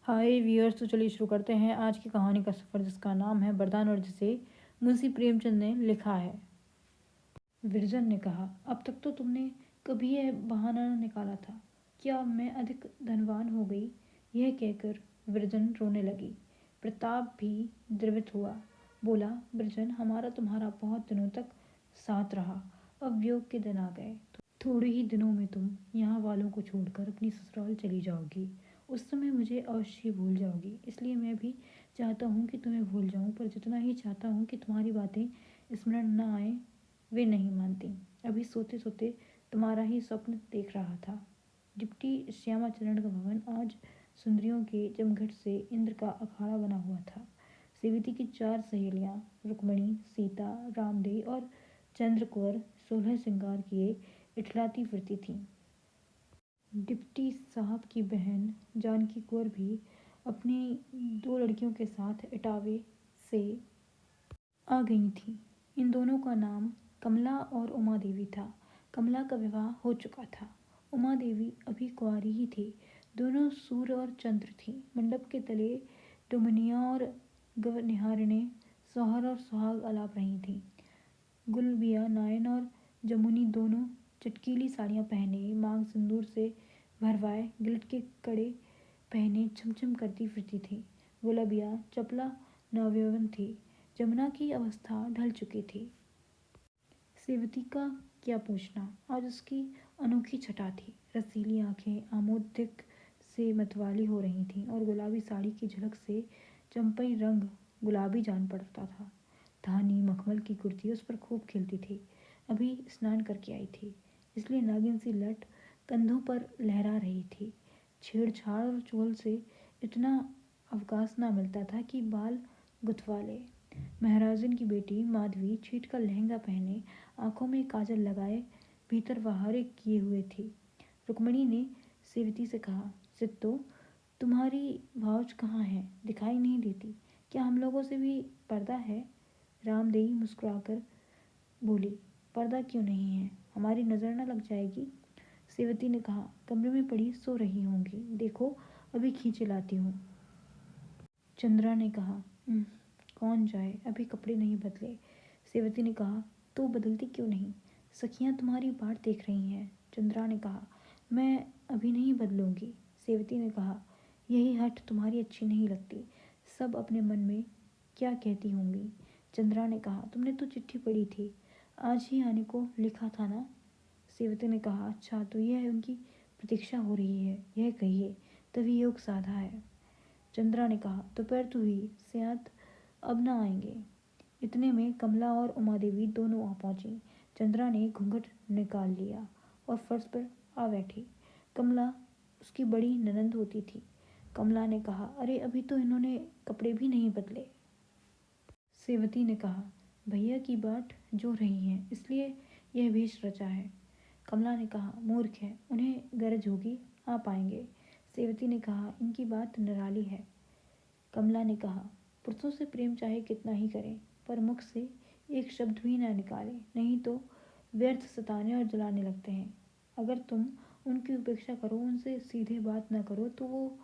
हाय viewers, तो चलिए शुरू करते हैं आज की कहानी का सफ़र, जिसका नाम है वरदान और जिसे मुंशी प्रेमचंद ने लिखा है। विरजन ने कहा, अब तक तो तुमने कभी यह बहाना न निकाला था। क्या मैं अधिक धनवान हो गई? यह कहकर विरजन रोने लगी। प्रताप भी द्रवित हुआ। बोला, विरजन, हमारा तुम्हारा बहुत दिनों तक साथ रहा, अब वियोग के दिन आ गए। थोड़े ही दिनों में तुम यहाँ वालों को छोड़कर अपनी ससुराल चली जाओगी। उस समय मुझे अवश्य ही भूल जाओगी। इसलिए मैं भी चाहता हूँ कि तुम्हें भूल जाऊँ, पर जितना ही चाहता हूँ कि तुम्हारी बातें स्मरण न आए, वे नहीं मानती। अभी सोते सोते तुम्हारा ही स्वप्न देख रहा था। डिप्टी श्यामाचरण का भवन आज सुंदरियों के जमघट से इंद्र का अखाड़ा बना हुआ था। सेविती की 4 सहेलियां रुक्मणी, सीता, रामदेई और चंद्रकुंवर 16 श्रृंगार किए इठलाती फिरती थीं। डिप्टी साहब की बहन जानकी कौर भी अपनी 2 लड़कियों के साथ इटावे से आ गई थी। इन दोनों का नाम कमला और उमा देवी था। कमला का विवाह हो चुका था। उमा देवी अभी कुंवारी ही थी। दोनों सूर्य और चंद्र थी। मंडप के तले टुमनिया और गवनिहारिणें सोहर और सुहाग अलाप रही थीं। गुलबिया नायन और जमुनी दोनों चटकीली साड़ियाँ पहने, मांग सिंदूर से भरवाए गिलट के कड़े पहने छमछम करती फिरती थी। गुलाबिया चपला नवयौवन थी। जमुना की अवस्था ढल चुकी थी। सेवती का क्या पूछना, आज उसकी अनोखी छटा थी। रसीली आंखें आमोदिक से मतवाली हो रही थीं और गुलाबी साड़ी की झलक से चंपई रंग गुलाबी जान पड़ता था। धानी मखमल की कुर्ती उस पर खूब खिलती थी। अभी स्नान करके आई थी, इसलिए नागिन सी लट कंधों पर लहरा रही थी। छेड़छाड़ और चोल से इतना अवकाश ना मिलता था कि बाल गुथवा ले। महाराजन की बेटी माधवी छीट का लहंगा पहने, आंखों में काजल लगाए, भीतर बहारे किए हुए थी। रुक्मणी ने सेवती से कहा, सिद्धो, तुम्हारी भाउज कहाँ है? दिखाई नहीं देती। क्या हम लोगों से भी पर्दा है? रामदेई मुस्कुराकर बोली, पर्दा क्यों नहीं है? हमारी नज़र न लग जाएगी? सेवती ने कहा, कमरे में पड़ी सो रही होंगी, देखो अभी खींचे लाती हूँ। चंद्रा ने कहा, कौन जाए, अभी कपड़े नहीं बदले। सेवती ने कहा, तो बदलती क्यों नहीं? सखियां तुम्हारी बाट देख रही हैं। चंद्रा ने कहा, मैं अभी नहीं बदलूंगी। सेवती ने कहा, यही हट तुम्हारी अच्छी नहीं लगती। सब अपने मन में क्या कहती होंगी। चंद्रा ने कहा, तुमने तो चिट्ठी पढ़ी थी, आज ही आने को लिखा था ना? सेवती ने कहा, अच्छा, तो यह उनकी प्रतीक्षा हो रही है, यह कहिए, तभी योग साधा है। चंद्रा ने कहा, दोपहर तो हुई, शायद अब न आएंगे। इतने में कमला और उमा देवी दोनों आ पहुंची। चंद्रा ने घूंघट निकाल लिया और फर्श पर आ बैठी। कमला उसकी बड़ी ननंद होती थी। कमला ने कहा, अरे अभी तो इन्होंने कपड़े भी नहीं बदले। सेवती ने कहा, भैया की बाट जो रही हैं, इसलिए यह भेष रचा है। कमला ने कहा, मूर्ख है, उन्हें गरज होगी, आ पाएंगे। सेवती ने कहा, इनकी बात निराली है। कमला ने कहा, पुरुषों से प्रेम चाहे कितना ही करें, पर मुख से एक शब्द भी न निकाले, नहीं तो व्यर्थ सताने और जलाने लगते हैं। अगर तुम उनकी उपेक्षा करो, उनसे सीधे बात न करो, तो वो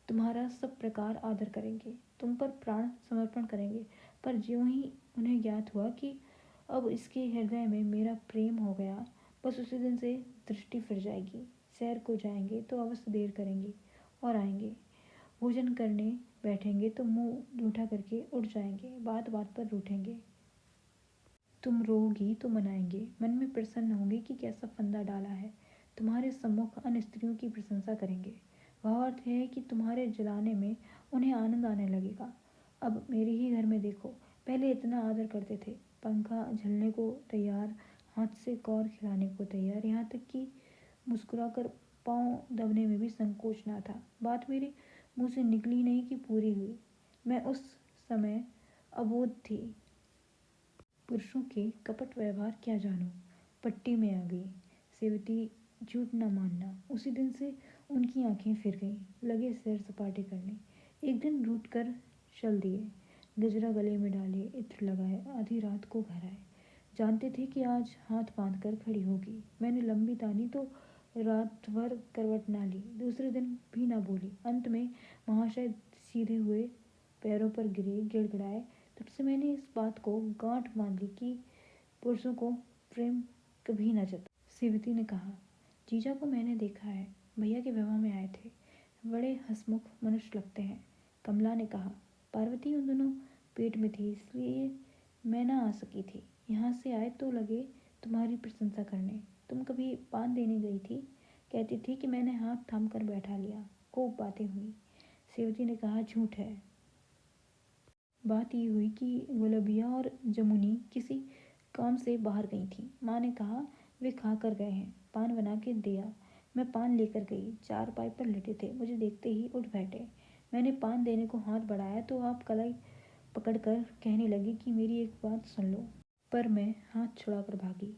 तुम्हारा सब प्रकार आदर करेंगे, तुम पर प्राण समर्पण करेंगे। पर ज्यों ही उन्हें ज्ञात हुआ कि अब इसके हृदय में मेरा प्रेम हो गया, बस उसी दिन से दृष्टि फिर जाएगी। सैर को जाएंगे तो अवश्य देर करेंगे और आएंगे। भोजन करने बैठेंगे तो मुंह जूठा करके उठ जाएंगे, बात बात पर रूठेंगे। तुम रोगी तो मनाएंगे, मन में प्रसन्न होंगे कि कैसा फंदा डाला है। तुम्हारे सम्मुख अन्य स्त्रियों की प्रशंसा करेंगे। भावार्थ है कि तुम्हारे जलाने में उन्हें आनंद आने लगेगा। अब मेरे ही घर में देखो, पहले इतना आदर करते थे, पंखा झलने को तैयार, हाथ से कौर खिलाने को तैयार, यहाँ तक कि मुस्कुराकर पाँव दबने में भी संकोच ना था। बात मेरे मुंह से निकली नहीं कि पूरी हुई। मैं उस समय अबोध थी, पुरुषों के कपट व्यवहार क्या जानूं, पट्टी में आ गई। सेवती झूठ न मानना, उसी दिन से उनकी आंखें फिर गईं, लगे सैर सपाटे करने। एक दिन रूठ कर चल दिए, गजरा गले में डाले, इत्र लगाए, आधी रात को घर आए। जानते थे कि आज हाथ बांध कर खड़ी होगी। मैंने लंबी तानी तो रात भर करवट ना ली, दूसरे दिन भी ना बोली। अंत में महाशय सीधे हुए, पैरों पर गिरे, गिड़गिड़ाए। तब से मैंने इस बात को गांठ बांध ली कि पुरुषों को प्रेम कभी न जता। सेवती ने कहा, जीजा को मैंने देखा है, भैया के विवाह में आए थे, बड़े हंसमुख मनुष्य लगते हैं। कमला ने कहा, पार्वती उन दोनों पेट में थी, इसलिए मैं ना आ सकी थी। यहाँ से आए तो लगे तुम्हारी प्रशंसा करने। तुम कभी पान देने गई थी, कहती थी कि मैंने हाथ थाम कर बैठा लिया, खूब बातें हुई। सेवती ने कहा, झूठ है। बात ये हुई कि गुलाबिया और जमुनी किसी काम से बाहर गई थी। माँ ने कहा वे खा कर गए हैं, पान बना के दिया। मैं पान लेकर गई, चारपाई पर लेटे थे, मुझे देखते ही उठ बैठे। मैंने पान देने को हाथ बढ़ाया तो आप कलाई पकड़कर कहने लगी कि मेरी एक बात सुन लो, पर मैं हाथ छुड़ाकर भागी।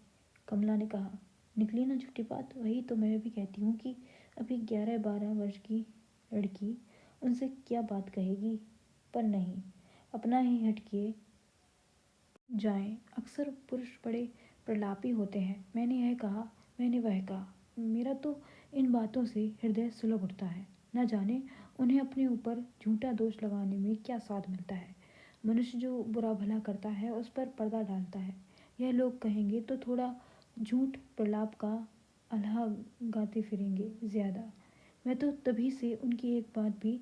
कमला ने कहा, निकली ना झूठी बात। वही तो मैं भी कहती हूँ कि अभी 11-12 वर्ष की लड़की उनसे क्या बात कहेगी, पर नहीं, अपना ही हटके जाएं। अक्सर पुरुष बड़े प्रलापी होते हैं। मैंने यह कहा, मैंने वह कहा, मेरा तो इन बातों से हृदय सुलग उठता है। न जाने उन्हें अपने ऊपर झूठा दोष लगाने में क्या स्वाद मिलता है। मनुष्य जो बुरा भला करता है उस पर पर्दा डालता है, यह लोग कहेंगे तो थोड़ा झूठ प्रलाप का अल्लाह गाते फिरेंगे ज़्यादा। मैं तो तभी से उनकी एक बात भी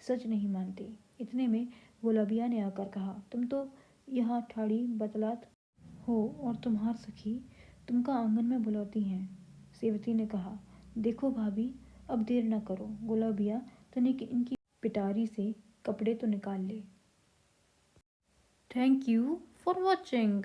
सच नहीं मानती। इतने में गुलाबिया ने आकर कहा, तुम तो यहाँ ठाड़ी बतलात हो और तुम्हार सखी तुमका आंगन में बुलाती हैं। सेवती ने कहा, देखो भाभी, अब देर न करो। गुलाबिया तनिक इनकी पिटारी से कपड़े तो निकाल ले। Thank you for watching.